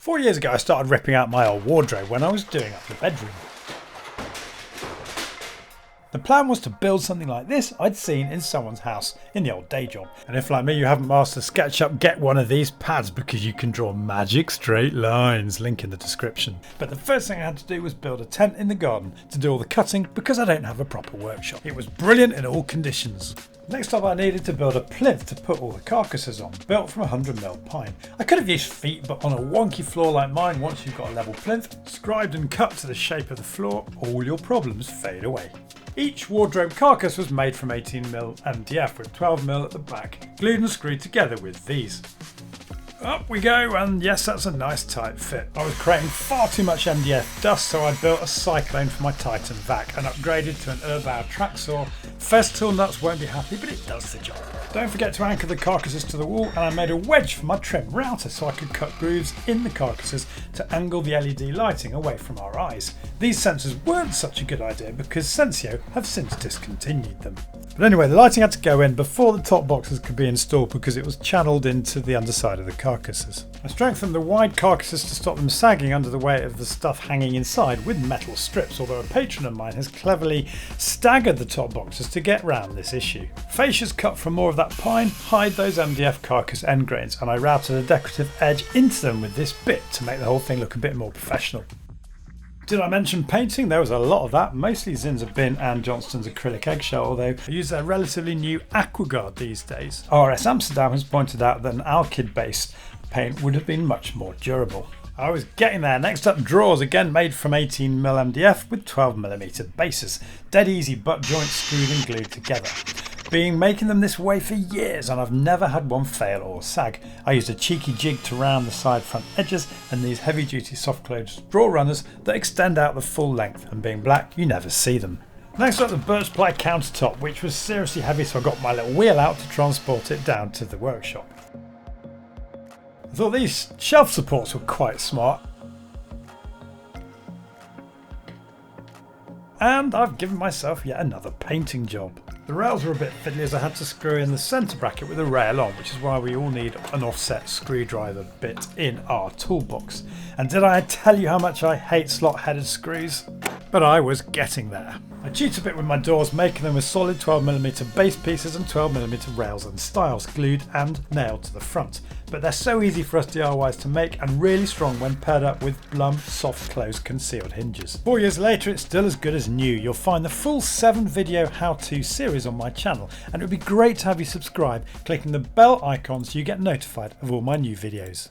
4 years ago I started ripping out my old wardrobe when I was doing up the bedroom. The plan was to build something like this I'd seen in someone's house in the old day job. And if like me you haven't mastered SketchUp, get one of these pads because you can draw magic straight lines, link in the description. But the first thing I had to do was build a tent in the garden to do all the cutting because I don't have a proper workshop. It was brilliant in all conditions. Next up I needed to build a plinth to put all the carcasses on, built from 100mm pine. I could have used feet, but on a wonky floor like mine, once you've got a level plinth, scribed and cut to the shape of the floor, all your problems fade away. Each wardrobe carcass was made from 18mm MDF with 12mm at the back, glued and screwed together with these. Up we go, and yes, that's a nice tight fit. I was creating far too much MDF dust, so I built a cyclone for my Titan vac and upgraded to an Urbau track saw. Festool nuts won't be happy, but it does the job. Don't forget to anchor the carcasses to the wall, and I made a wedge for my trim router so I could cut grooves in the carcasses to angle the LED lighting away from our eyes. These sensors weren't such a good idea because Sensio have since discontinued them. But anyway, the lighting had to go in before the top boxes could be installed because it was channeled into the underside of the carcasses. I strengthened the wide carcasses to stop them sagging under the weight of the stuff hanging inside with metal strips, although a patron of mine has cleverly staggered the top boxes to get round this issue. Fascias cut from more of that pine hide those MDF carcass end grains, and I routed a decorative edge into them with this bit to make the whole thing look a bit more professional. Did I mention painting? There was a lot of that, mostly Zinsser Bin and Johnston's acrylic eggshell, although I use their relatively new Aquaguard these days. RS Amsterdam has pointed out that an alkyd based paint would have been much more durable. I was getting there. Next up, drawers, again made from 18mm MDF with 12mm bases. Dead easy butt joints screwed and glued together. Been making them this way for years and I've never had one fail or sag. I used a cheeky jig to round the side front edges and these heavy duty soft closed drawer runners that extend out the full length, and being black you never see them. Next up, the birch ply countertop, which was seriously heavy, so I got my little wheel out to transport it down to the workshop. I thought these shelf supports were quite smart. And I've given myself yet another painting job. The rails were a bit fiddly as I had to screw in the centre bracket with a rail on, which is why we all need an offset screwdriver bit in our toolbox. And did I tell you how much I hate slot-headed screws? But I was getting there. I cheat a bit with my doors, making them with solid 12mm base pieces and 12mm rails and stiles, glued and nailed to the front. But they're so easy for us DIYs to make and really strong when paired up with Blum soft close concealed hinges. 4 years later it's still as good as new. You'll find the full 7 video how-to series on my channel, and it would be great to have you subscribe, clicking the bell icon so you get notified of all my new videos.